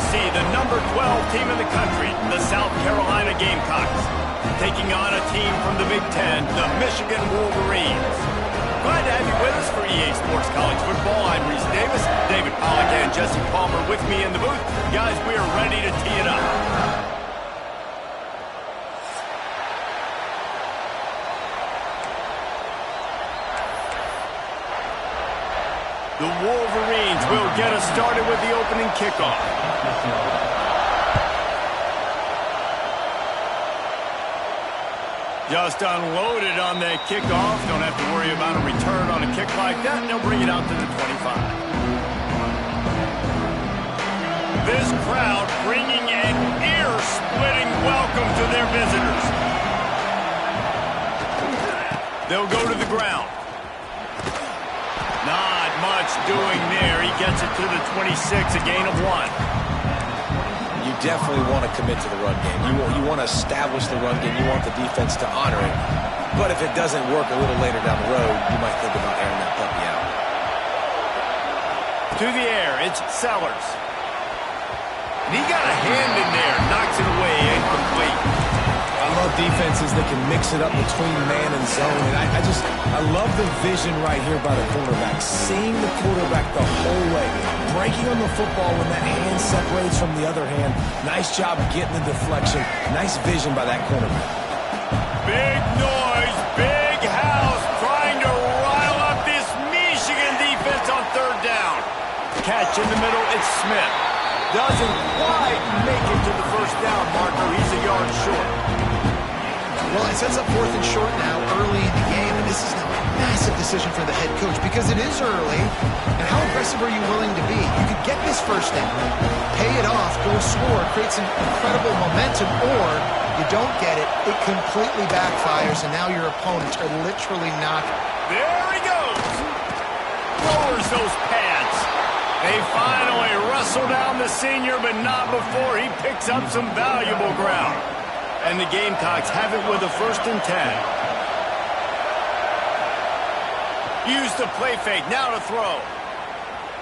see the number 12 team in the country, the South Carolina Gamecocks, taking on a team from the Big Ten, the Michigan Wolverines. Glad to have you with us for EA Sports College Football. I'm Reese Davis, David Pollack and Jesse Palmer with me in the booth. Guys, we are ready to tee it up. The Wolverines will get us started with the opening kickoff. Just unloaded on that kickoff. Don't have to worry about a return on a kick like that. They'll bring it out to the 25. This crowd bringing an ear-splitting welcome to their visitors. They'll go to the ground. Not much doing there. He gets it to the 26, a gain of 1. You definitely want to commit to the run game. You want to establish the run game. You want the defense to honor it. But if it doesn't work a little later down the road, you might think about airing that puppy out. To the air, it's Sellers. And he got a hand in there, knocks it away, incomplete. I love defenses that can mix it up between man and zone. And I love the vision right here by the quarterback. Seeing the quarterback the whole way. Breaking on the football when that hand separates from the other hand. Nice job getting the deflection. Nice vision by that quarterback. Big noise, big house, trying to rile up this Michigan defense on third down. Catch in the middle, it's Smith. Doesn't quite make it to the first down marker. He's a yard short. Well, it sets up 4th and short now early in the game, and this is now a massive decision for the head coach because it is early. And how aggressive are you willing to be? You could get this first down, pay it off, go score, create some incredible momentum, or you don't get it, it completely backfires, and now your opponents are literally knocked. There he goes. Lowers those pads. They finally wrestle down the senior, but not before he picks up some valuable ground. And the Gamecocks have it with a 1st and 10. Use the play fake, now to throw.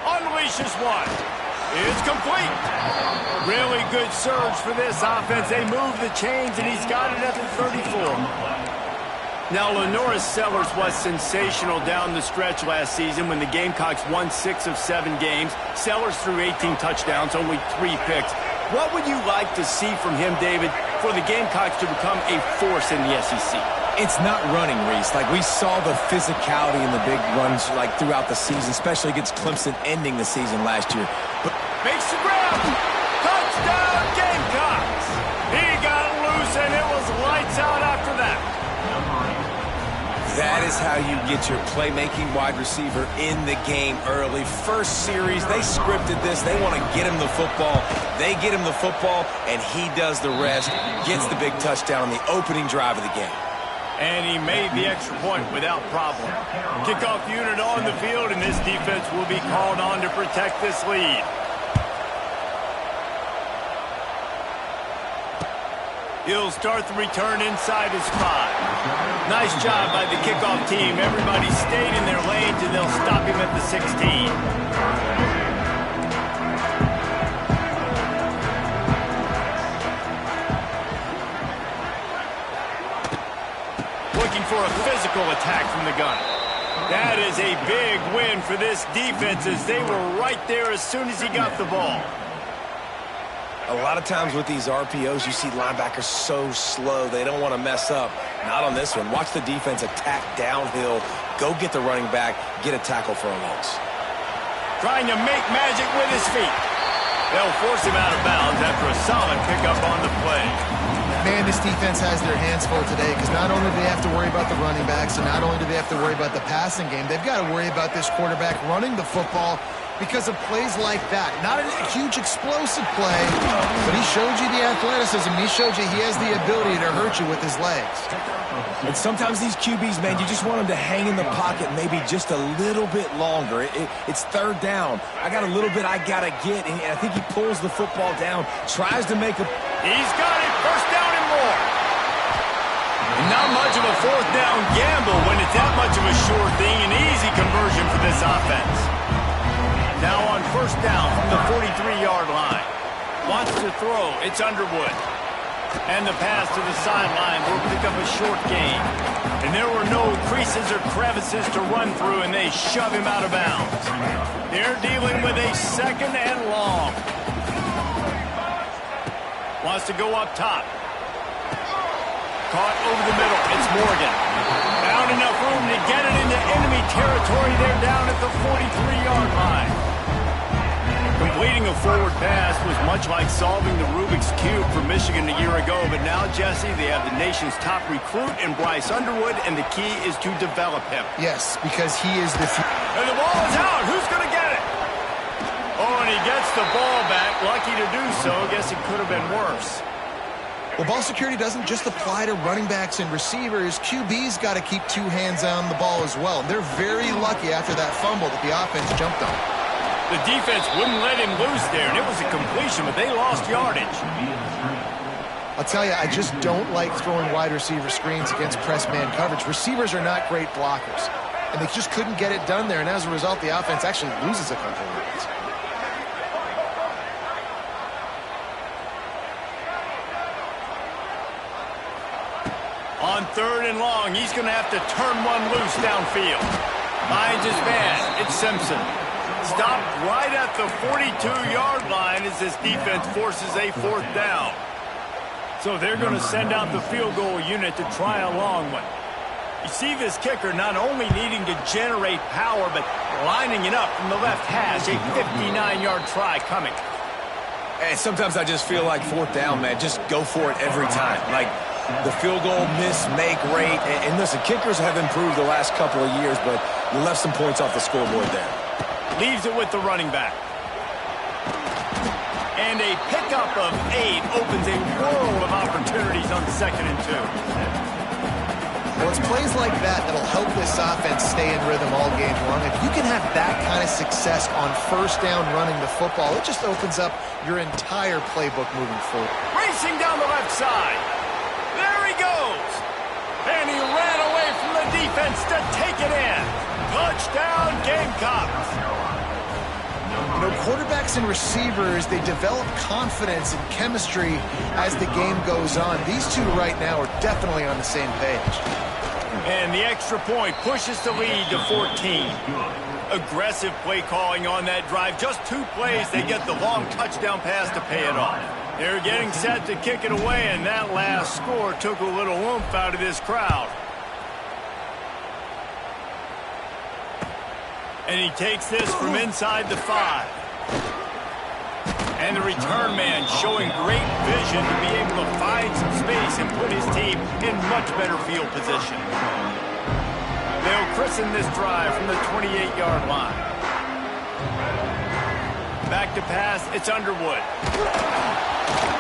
Unleashes one. It's complete. Really good surge for this offense. They move the chains, and he's got it at the 34. Now, Lenoris Sellers was sensational down the stretch last season when the Gamecocks won 6 of 7 games. Sellers threw 18 touchdowns, only 3 picks. What would you like to see from him, David, for the Gamecocks to become a force in the SEC? It's not running, Reese. Like, we saw the physicality in the big runs, like, throughout the season, especially against Clemson ending the season last year. But makes the grab. Touchdown, Gamecocks. He got loose, and it was lights out after that. That is how you get your playmaking wide receiver in the game early. First series, they scripted this. They want to get him the football. They get him the football, and he does the rest. Gets the big touchdown on the opening drive of the game. And he made the extra point without problem. Kickoff unit on the field, and this defense will be called on to protect this lead. He'll start the return inside his 5. Nice job by the kickoff team. Everybody stayed in their lanes, and they'll stop him at the 16. Looking for a physical attack from the gun. That is a big win for this defense as they were right there as soon as he got the ball. A lot of times with these RPOs, you see linebackers so slow, they don't want to mess up. Not on this one. Watch the defense attack downhill, go get the running back, get a tackle for a loss. Trying to make magic with his feet. They'll force him out of bounds after a solid pickup on the play. Man, this defense has their hands full today because not only do they have to worry about the running backs and not only do they have to worry about the passing game, they've got to worry about this quarterback running the football because of plays like that. Not a huge explosive play, but he showed you the athleticism. He showed you he has the ability to hurt you with his legs. And sometimes these QBs, man, you just want them to hang in the pocket maybe just a little bit longer. It's third down. I got a little bit I got to get, and I think he pulls the football down, tries to make a... He's got it, first down and more. And not much of a fourth down gamble when it's that much of a sure thing, an easy conversion for this offense. Now on first down from the 43-yard line. Wants to throw. It's Underwood. And the pass to the sideline will pick up a short gain. And there were no creases or crevices to run through, and they shove him out of bounds. They're dealing with a 2nd and long. Wants to go up top. Caught over the middle. It's Morgan. Found enough room to get it into enemy territory. They're down at the 43-yard line. Completing a forward pass was much like solving the Rubik's Cube for Michigan a year ago, but now, Jesse, they have the nation's top recruit in Bryce Underwood, and the key is to develop him. Yes, because he is the... And the ball is out. Who's going to get it? Oh, and he gets the ball back. Lucky to do so. Guess it could have been worse. Well, ball security doesn't just apply to running backs and receivers. QB's got to keep 2 hands on the ball as well. They're very lucky after that fumble that the offense jumped on. The defense wouldn't let him loose there, and it was a completion, but they lost yardage. I'll tell you, I just don't like throwing wide receiver screens against press man coverage. Receivers are not great blockers, and they just couldn't get it done there, and as a result, the offense actually loses a couple of yards. On 3rd and long, he's going to have to turn one loose downfield. Finds his man. It's Simpson. Stopped right at the 42-yard line as this defense forces a 4th down. So they're going to send out the field goal unit to try a long one. You see this kicker not only needing to generate power, but lining it up from the left hash. A 59-yard try coming. And sometimes I just feel like 4th down, man. Just go for it every time. Like the field goal miss-make rate. And listen, kickers have improved the last couple of years, but you left some points off the scoreboard there. Leaves it with the running back. And a pickup of 8 opens a world of opportunities on 2nd and 2. Well, it's plays like that that'll help this offense stay in rhythm all game long. If you can have that kind of success on 1st down running the football, it just opens up your entire playbook moving forward. Racing down the left side. There he goes. And he ran away from the defense to take it in. Touchdown, Gamecocks. You know, quarterbacks and receivers, they develop confidence and chemistry as the game goes on. These two right now are definitely on the same page. And the extra point pushes the lead to 14. Aggressive play calling on that drive. Just 2 plays, they get the long touchdown pass to pay it off. They're getting set to kick it away, and that last score took a little oomph out of this crowd. And he takes this from inside the 5. And the return man showing great vision to be able to find some space and put his team in much better field position. They'll christen this drive from the 28-yard line. Back to pass, it's Underwood.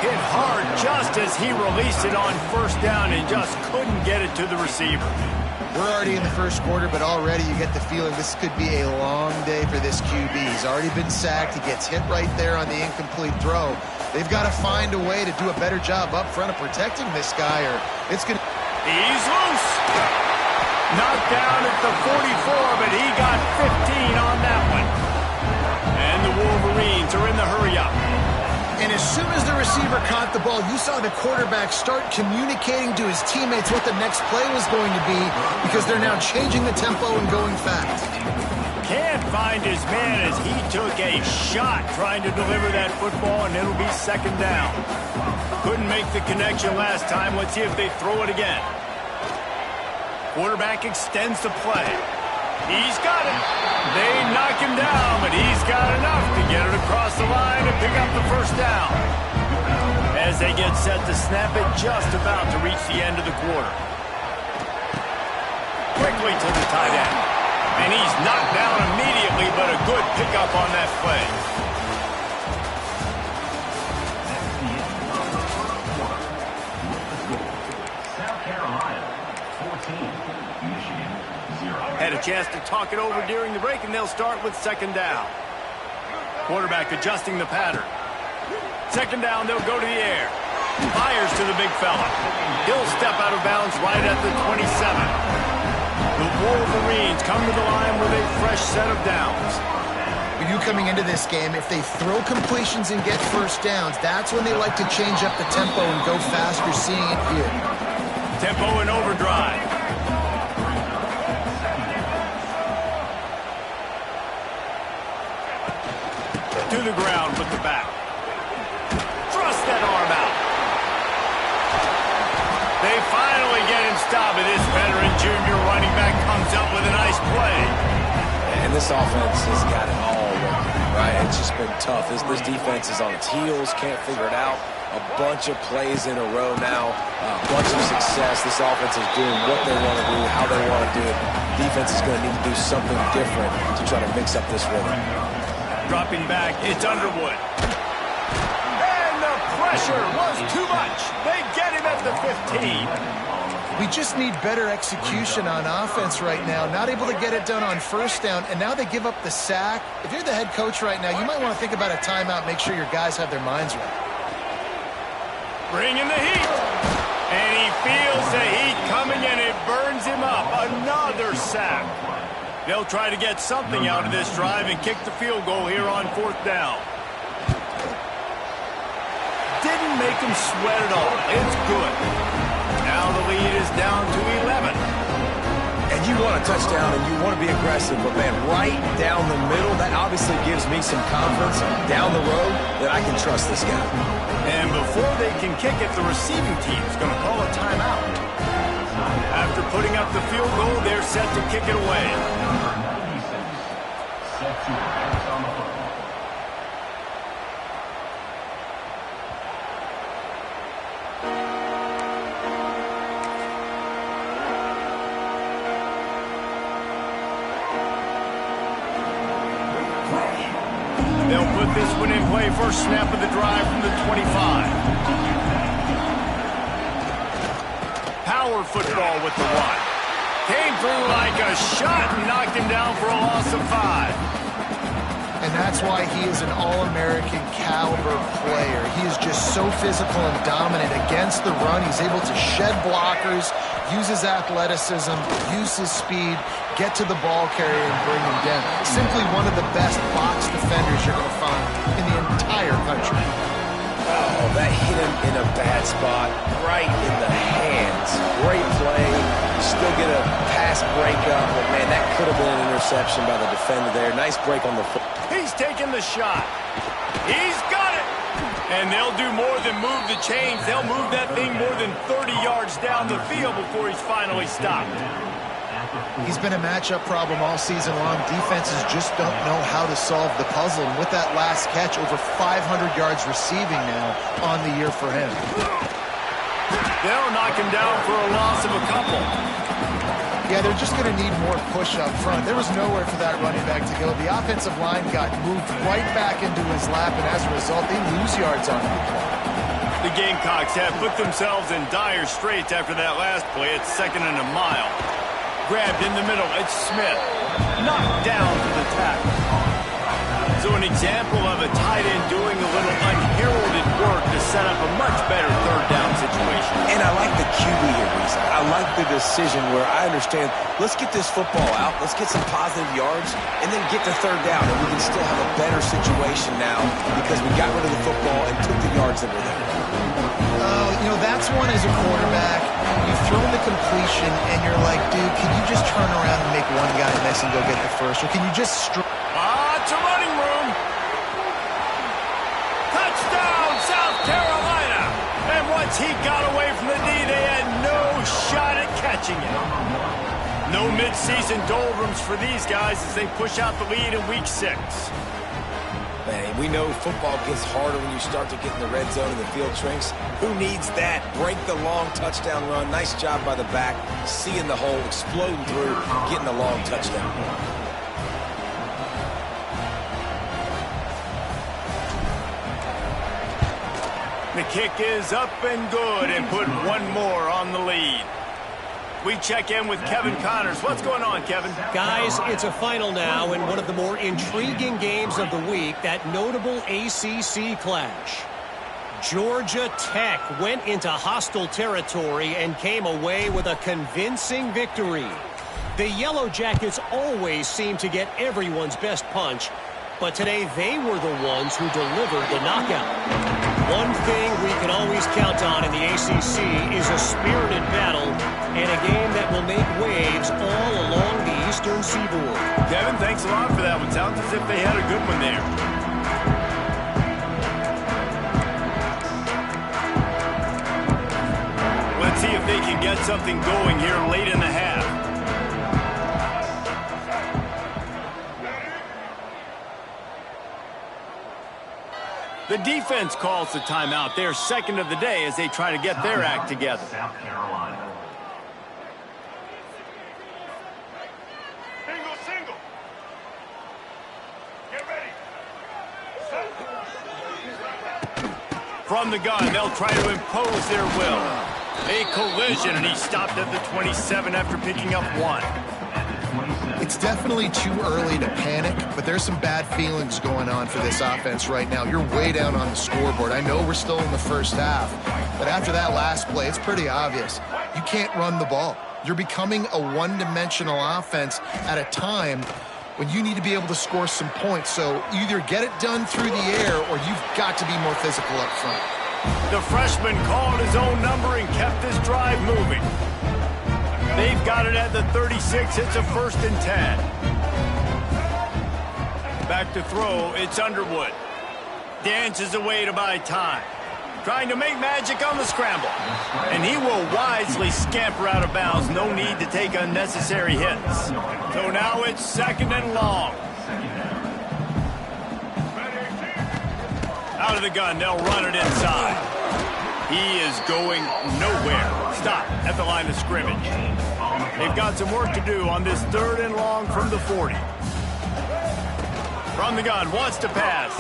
Hit hard just as he released it on 1st down and just couldn't get it to the receiver. We're already in the 1st quarter, but already you get the feeling this could be a long day for this QB. He's already been sacked. He gets hit right there on the incomplete throw. They've got to find a way to do a better job up front of protecting this guy, or it's going to... He's loose. Knocked down at the 44, but he got 15 on that one. And the Wolverines are in the hurry-up. And as soon as the receiver caught the ball, you saw the quarterback start communicating to his teammates what the next play was going to be, because they're now changing the tempo and going fast. Can't find his man as he took a shot trying to deliver that football, and it'll be 2nd down. Couldn't make the connection last time. Let's see if they throw it again. Quarterback extends the play. He's got it. They knock him down, but he's got enough to get it across the line and pick up the 1st down. As they get set to snap it, just about to reach the end of the quarter. Quickly to the tight end. And he's knocked down immediately, but a good pickup on that play. Had a chance to talk it over during the break, and they'll start with 2nd down. Quarterback adjusting the pattern. 2nd down, they'll go to the air. Fires to the big fella. He'll step out of bounds right at the 27. The Wolverines come to the line with a fresh set of downs. We knew coming into this game, if they throw completions and get first downs, that's when they like to change up the tempo and go fast. You're seeing it here. Tempo in overdrive. To the ground with the back. Thrust that arm out. They finally get him stopped, and this veteran junior running back comes up with a nice play. And this offense has got it all working, right? It's just been tough. This defense is on its heels, can't figure it out. A bunch of plays in a row now, a bunch of success. This offense is doing what they want to do, how they want to do it. Defense is going to need to do something different to try to mix up this rhythm. Dropping back, it's Underwood. And the pressure was too much. They get him at the 15. We just need better execution on offense right now. Not able to get it done on first down, and now they give up the sack. If you're the head coach right now, you might want to think about a timeout, make sure your guys have their minds right. Bring in the heat. And he feels the heat coming in. It burns him up. Another sack. They'll try to get something out of this drive and kick the field goal here on 4th down. Didn't make him sweat at all. It's good. Now the lead is down to 11. And you want a touchdown and you want to be aggressive, but man, right down the middle, that obviously gives me some confidence down the road that I can trust this guy. And before they can kick it, the receiving team is going to call a timeout. After putting up the field goal, they're set to kick it away. They'll put this one in play. First snap of the drive from the 25. Power football with the one. Came through like a shot and knocked him down for a loss of 5. And that's why he is an All-American caliber player. He is just so physical and dominant against the run. He's able to shed blockers, use his athleticism, use his speed, get to the ball carrier and bring him down. Simply one of the best box defenders you're going to find in the entire country. Oh, that hit him in a bad spot, right in the hands. Great play. Still get a pass breakup, but man, that could have been an interception by the defender there. Nice break on the foot. He's taking the shot. He's got it. And they'll do more than move the chains. They'll move that thing more than 30 yards down the field before he's finally stopped. He's been a matchup problem all season long. Defenses just don't know how to solve the puzzle. And with that last catch, over 500 yards receiving now on the year for him. They'll knock him down for a loss of a couple. Yeah, they're just going to need more push up front. There was nowhere for that running back to go. The offensive line got moved right back into his lap, and as a result, they lose yards on that play. The Gamecocks have put themselves in dire straits after that last play. It's 2nd and a mile. Grabbed in the middle. It's Smith. Knocked down to the tackle. So an example of a tight end doing a little unheralded work to set up a much better 3rd down situation. And I like the QB here, Reese. I like the decision where I understand, let's get this football out, let's get some positive yards, and then get to 3rd down, and we can still have a better situation now because we got rid of the football and took the yards that were there. You know, that's one as a quarterback. You've thrown the completion, and you're like, dude, can you just turn around and make one guy miss and go get the first? Or can you just... Lots of running room. Touchdown, South Carolina. And once he got away from the D, they had no shot at catching it. No midseason doldrums for these guys as they push out the lead in Week 6. Man, we know football gets harder when you start to get in the red zone and the field shrinks. Who needs that? Break the long touchdown run. Nice job by the back. Seeing the hole, exploding through, getting a long touchdown. The kick is up and good and put one more on the lead. We check in with Kevin Connors. What's going on, Kevin? Guys, it's a final now in one of the more intriguing games of the week, that notable ACC clash. Georgia Tech went into hostile territory and came away with a convincing victory. The Yellow Jackets always seem to get everyone's best punch, but today they were the ones who delivered the knockout. One thing we can always count on in the ACC is a spirited battle and a game that will make waves all along the Eastern Seaboard. Kevin, thanks a lot for that one. Sounds as if they had a good one there. Let's see if they can get something going here late in the half. The defense calls the timeout. They're second of the day as they try to get their act together. South Carolina. Single. Get ready. From the gun, they'll try to impose their will. A collision, and he stopped at the 27 after picking up 1. It's definitely too early to panic, but there's some bad feelings going on for this offense right now. You're way down on the scoreboard. I know we're still in the first half, but after that last play, it's pretty obvious. You can't run the ball. You're becoming a one-dimensional offense at a time when you need to be able to score some points. So either get it done through the air or you've got to be more physical up front. The freshman called his own number and kept this drive moving. They've got it at the 36. It's a 1st and 10. Back to throw. It's Underwood. Dances away to buy time. Trying to make magic on the scramble. And he will wisely scamper out of bounds. No need to take unnecessary hits. So now it's 2nd and long. Out of the gun. They'll run it inside. He is going nowhere. Stop at the line of scrimmage. They've got some work to do on this 3rd and long from the 40. From the gun, wants to pass.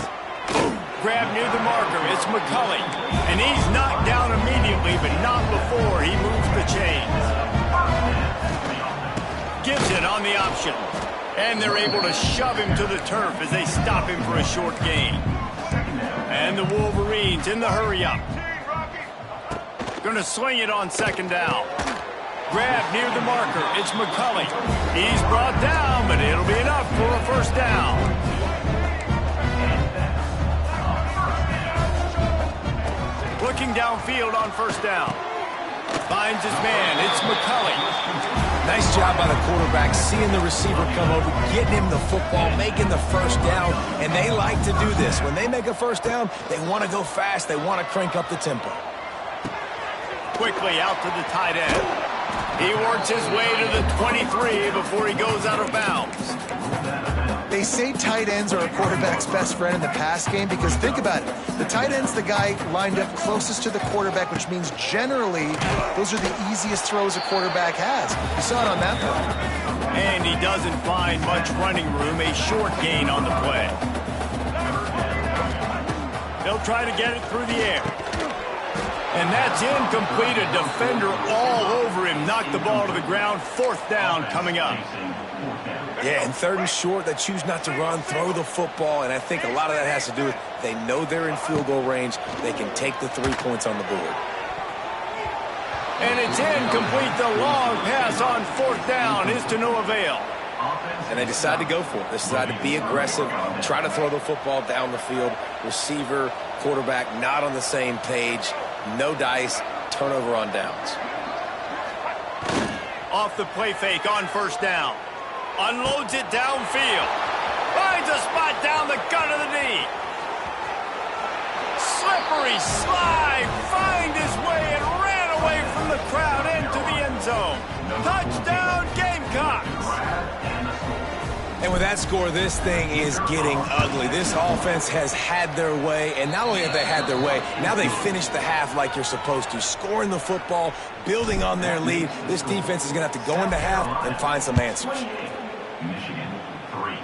Grab near the marker, it's McCulley. And he's knocked down immediately, but not before he moves the chains. Gives it on the option. And they're able to shove him to the turf as they stop him for a short gain. And the Wolverines in the hurry-up. Gonna sling it on 2nd down. Grab near the marker. It's McCulley. He's brought down, but it'll be enough for a 1st down. Looking downfield on 1st down. Finds his man. It's McCulley. Nice job by the quarterback, seeing the receiver come over, getting him the football, making the 1st down, and they like to do this. When they make a 1st down, they want to go fast. They want to crank up the tempo. Quickly out to the tight end. He works his way to the 23 before he goes out of bounds. They say tight ends are a quarterback's best friend in the pass game because think about it. The tight end's the guy lined up closest to the quarterback, which means generally those are the easiest throws a quarterback has. You saw it on that play. And he doesn't find much running room, a short gain on the play. They'll try to get it through the air. And that's incomplete. A defender all over him. Knocked the ball to the ground. 4th down coming up. Yeah, and 3rd and short, they choose not to run, throw the football, and I think a lot of that has to do with they know they're in field goal range. They can take the 3 points on the board. And it's incomplete. The long pass on 4th down is to no avail. And they decide to go for it. They decide to be aggressive, try to throw the football down the field. Receiver, quarterback, not on the same page. No dice, turnover on downs. Off the play fake on 1st down. Unloads it downfield. Finds a spot down the gut of the knee. Slippery slide. Find his way and ran away from the crowd into the end zone. Touchdown Gamecocks. And with that score, this thing is getting ugly. This offense has had their way, and not only have they had their way, now they finished the half like you're supposed to, scoring the football, building on their lead. This defense is going to have to go into half and find some answers. Michigan 3.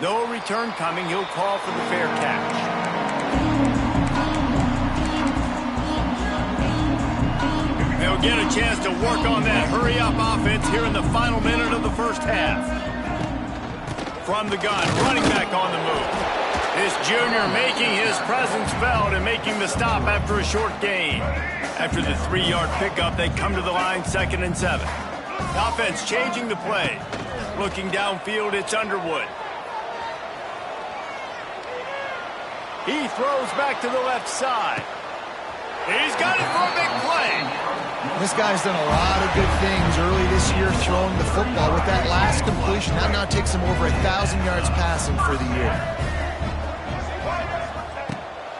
No return coming. He'll call for the fair catch. They'll get a chance to work on that hurry-up offense here in the final minute of the 1st half. From the gun, running back on the move. This junior making his presence felt and making the stop after a short gain. After the 3-yard pickup, they come to the line 2nd and 7. The offense changing the play. Looking downfield, it's Underwood. He throws back to the left side. He's got it for a big play. This guy's done a lot of good things early this year throwing the football. With that last completion, that now takes him over 1,000 yards passing for the year.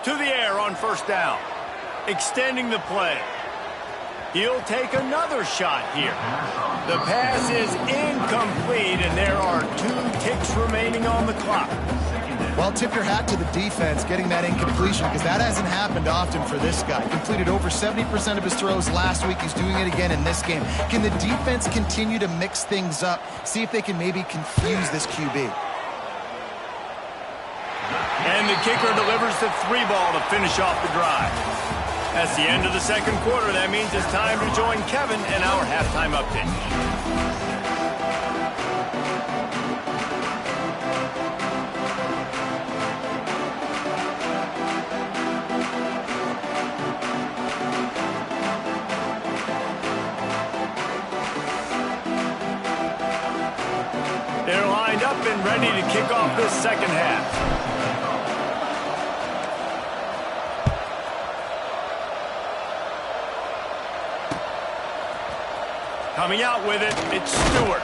To the air on first down. Extending the play. He'll take another shot here. The pass is incomplete, and there are 2 ticks remaining on the clock. Well, tip your hat to the defense getting that incompletion, because that hasn't happened often for this guy. Completed over 70% of his throws last week. He's doing it again in this game. Can the defense continue to mix things up? See if they can maybe confuse this QB. And the kicker delivers the 3 ball to finish off the drive. That's the end of the second quarter. That means it's time to join Kevin in our halftime update. They're lined up and ready to kick off this second half. Coming out with it, it's Stewart.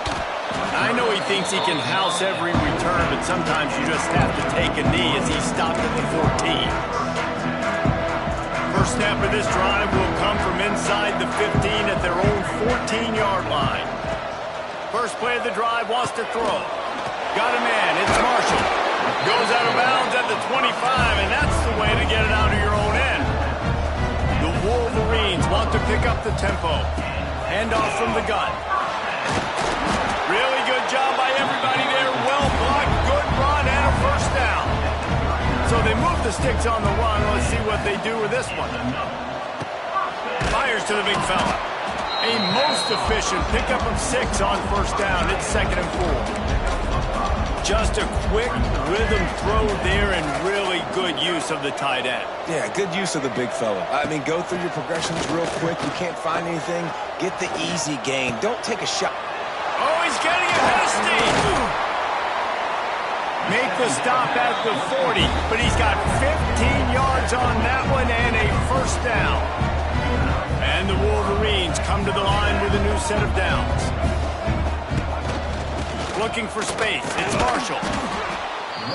I know he thinks he can house every return, but sometimes you just have to take a knee as he's stopped at the 14. First snap of this drive will come from inside the 15 at their own 14-yard line. First play of the drive wants to throw. Got a man, it's Marshall. Goes out of bounds at the 25, and that's the way to get it out of your own end. The Wolverines want to pick up the tempo. Hand off from the gun. Really good job by everybody there. Well blocked, good run, and a first down. So they move the sticks on the run. Let's see what they do with this one. Fires to the big fella. A most efficient pickup of 6 on first down. It's 2nd and 4. Just a quick rhythm throw there and really good use of the tight end. Yeah, good use of the big fella. I mean, go through your progressions real quick. You can't find anything. Get the easy gain. Don't take a shot. Oh, he's getting ahead of steam. Make the stop at the 40, but he's got 15 yards on that one and a first down. And the Wolverines come to the line with a new set of downs. Looking for space. It's Marshall.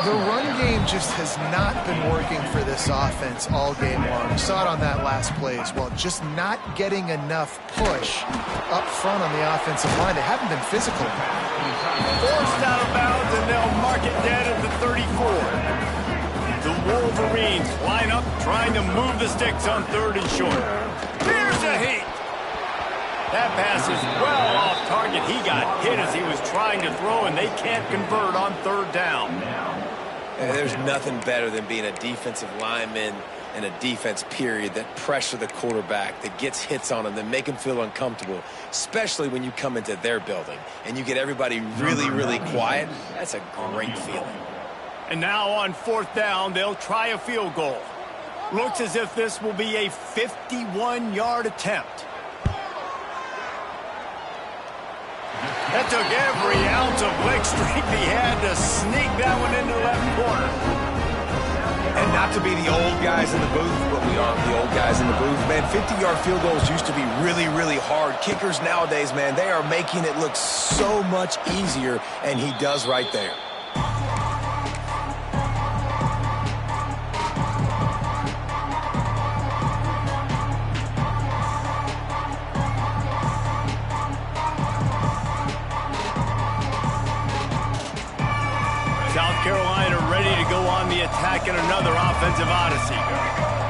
The run game just has not been working for this offense all game long. We saw it on that last play as well. Just not getting enough push up front on the offensive line. They haven't been physical. Forced out of bounds, and they'll mark it dead at the 34. The Wolverines line up, trying to move the sticks on 3rd and short. Here's a heat. That pass is well off target. He got hit as he was trying to throw, and they can't convert on 3rd down. There's nothing better than being a defensive lineman and a defense period that pressure the quarterback, that gets hits on him, that make him feel uncomfortable, especially when you come into their building and you get everybody really, really quiet. That's a great feeling. And now on 4th down, they'll try a field goal. Looks as if this will be a 51-yard attempt. That took every ounce of leg strength he had to sneak that one into the left corner. And not to be the old guys in the booth, but we aren't the old guys in the booth, man. 50-yard field goals used to be really, really hard. Kickers nowadays, man, they are making it look so much easier, and he does right there. Carolina ready to go on the attack in another offensive odyssey.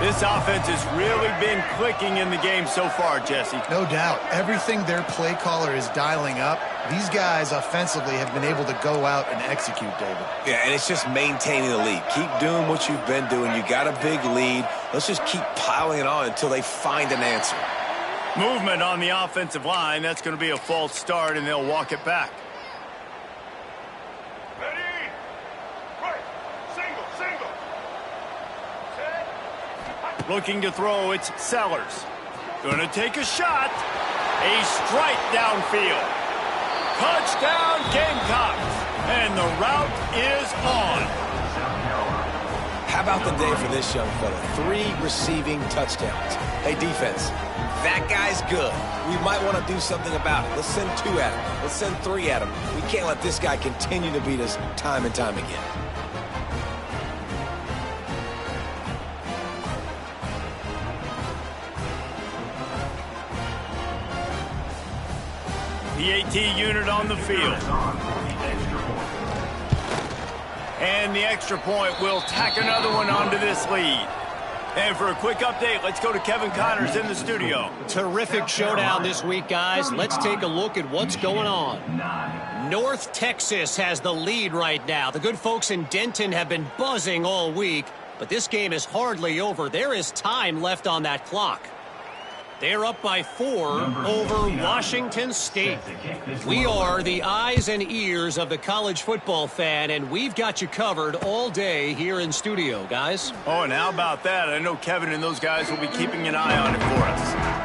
This offense has really been clicking in the game so far, Jesse. No doubt. Everything their play caller is dialing up, these guys offensively have been able to go out and execute, David. Yeah, and it's just maintaining the lead. Keep doing what you've been doing. You got a big lead. Let's just keep piling it on until they find an answer. Movement on the offensive line. That's going to be a false start, and they'll walk it back. Looking to throw, it's Sellers. Gonna take a shot. A strike downfield. Touchdown Gamecocks. And the route is on. How about the day for this young fella? 3 receiving touchdowns. Hey, defense, that guy's good. We might want to do something about it. Let's send 2 at him. Let's send 3 at him. We can't let this guy continue to beat us time and time again. The AT unit on the field. And the extra point will tack another one onto this lead. And for a quick update, let's go to Kevin Connors in the studio. Terrific showdown this week, guys. Let's take a look at what's going on. North Texas has the lead right now. The good folks in Denton have been buzzing all week, but this game is hardly over. There is time left on that clock. They're up by 4 over Washington State. We are the eyes and ears of the college football fan, and we've got you covered all day here in studio, guys. Oh, and how about that? I know Kevin and those guys will be keeping an eye on it for us.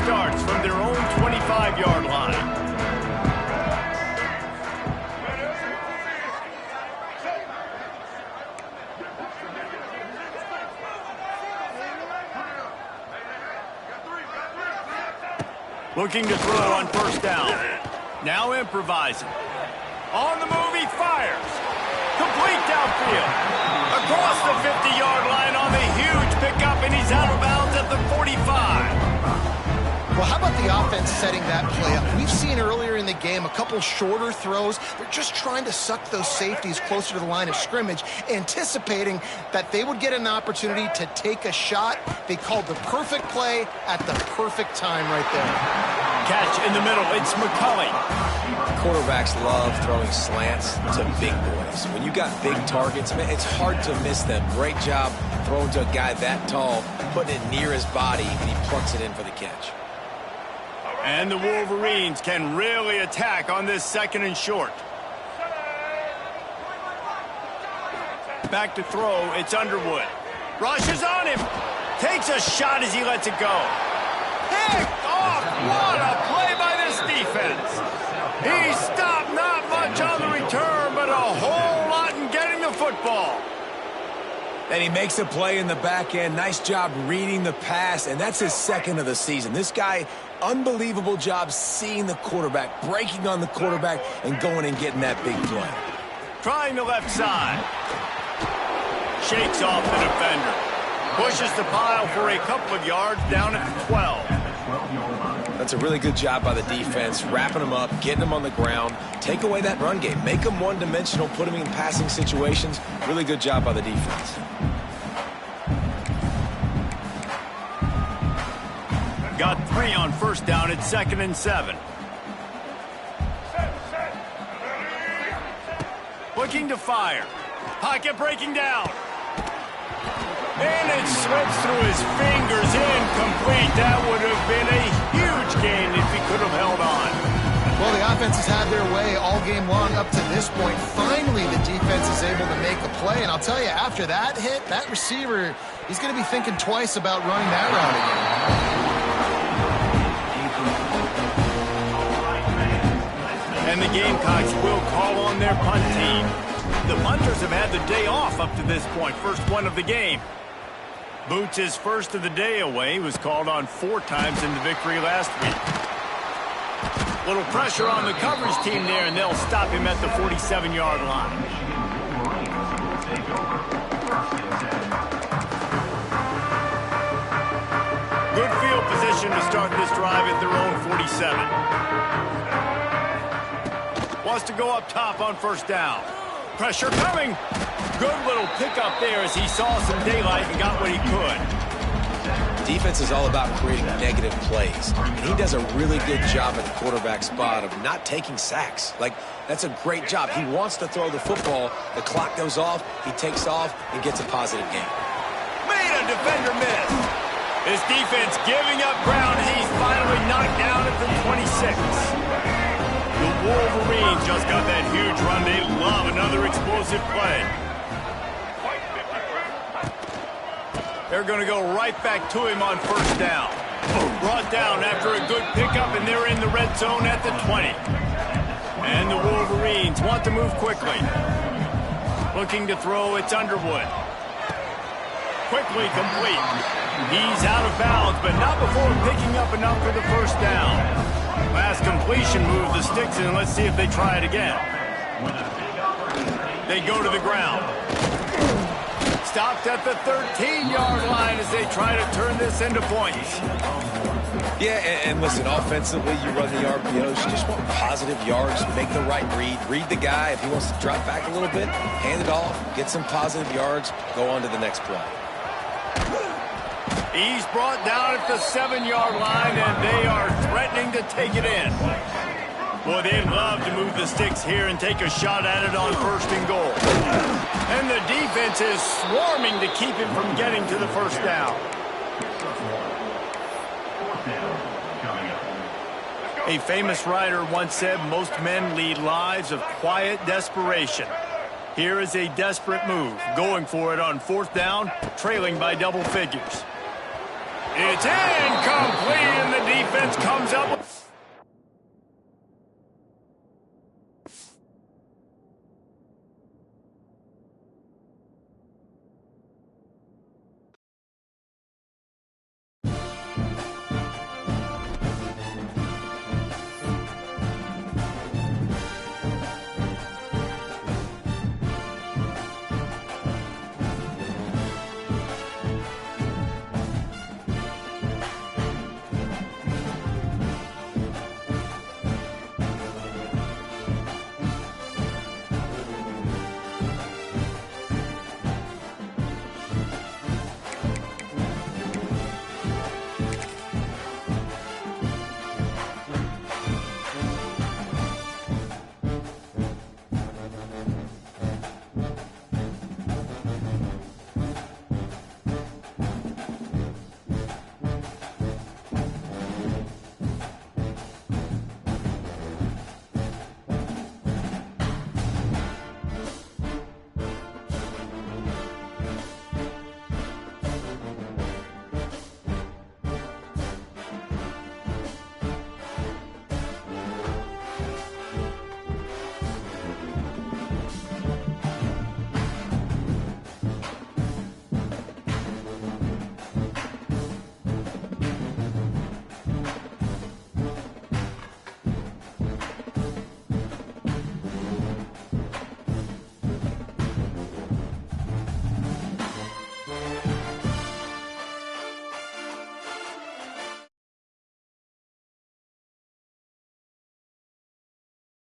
Starts from their own 25-yard line. Looking to throw on first down. Now improvising. On the move, he fires. Complete downfield. Across the 50-yard line on the huge pickup, and he's out of bounds at the 45. Well, how about the offense setting that play up? We've seen earlier in the game a couple shorter throws. They're just trying to suck those safeties closer to the line of scrimmage, anticipating that they would get an opportunity to take a shot. They called the perfect play at the perfect time right there. Catch in the middle. It's McCulley. Quarterbacks love throwing slants to big boys. When you got big targets, man, it's hard to miss them. Great job throwing to a guy that tall, putting it near his body, and he plucks it in for the catch. And the Wolverines can really attack on this 2nd and short. Back to throw, it's Underwood. Rushes on him. Takes a shot as he lets it go. Picked off. What a play by this defense. He stopped not much on the return, but a whole lot in getting the football. And he makes a play in the back end. Nice job reading the pass, and that's his 2nd of the season. This guy, unbelievable job seeing the quarterback, breaking on the quarterback, and going and getting that big play. Trying the left side. Shakes off the defender. Pushes the pile for a couple of yards down at 12. That's a really good job by the defense, wrapping them up, getting them on the ground, take away that run game, make them one-dimensional, put them in passing situations. Really good job by the defense. Got 3 on first down at 2nd and 7. Looking to fire. Pocket breaking down. And it slips through his fingers, incomplete. That would have been a huge gain if he could have held on. Well, the offense has had their way all game long up to this point. Finally, the defense is able to make a play. And I'll tell you, after that hit, that receiver, he's going to be thinking twice about running that route again. And the Gamecocks will call on their punt team. The punters have had the day off up to this point, first one of the game. Boots' first of the day away was called on 4 times in the victory last week. Little pressure on the coverage team there, and they'll stop him at the 47-yard line. Good field position to start this drive at their own 47. Wants to go up top on first down. Pressure coming. Good little pickup there as he saw some daylight and got what he could. Defense is all about creating negative plays. And he does a really good job at the quarterback spot of not taking sacks. Like, that's a great job. He wants to throw the football. The clock goes off. He takes off and gets a positive gain. Made a defender miss. His defense giving up ground as he's finally knocked down at the 26. The Wolverines just got that huge run. They love another explosive play. They're going to go right back to him on first down. Brought down after a good pickup, and they're in the red zone at the 20. And the Wolverines want to move quickly. Looking to throw, it's Underwood. Quickly complete. He's out of bounds, but not before picking up enough for the first down. Last completion moved the sticks, and let's see if they try it again. They go to the ground. Stopped at the 13-yard line as they try to turn this into points. Yeah, and listen, offensively, you run the RPOs. You just want positive yards, make the right read. Read the guy. If he wants to drop back a little bit, hand it off, get some positive yards, go on to the next play. He's brought down at the 7-yard line, and they are threatening to take it in. Boy, they'd love to move the sticks here and take a shot at it on first and goal. And the defense is swarming to keep him from getting to the first down. A famous writer once said, most men lead lives of quiet desperation. Here is a desperate move, going for it on fourth down, trailing by double figures. It's incomplete, and the defense comes up with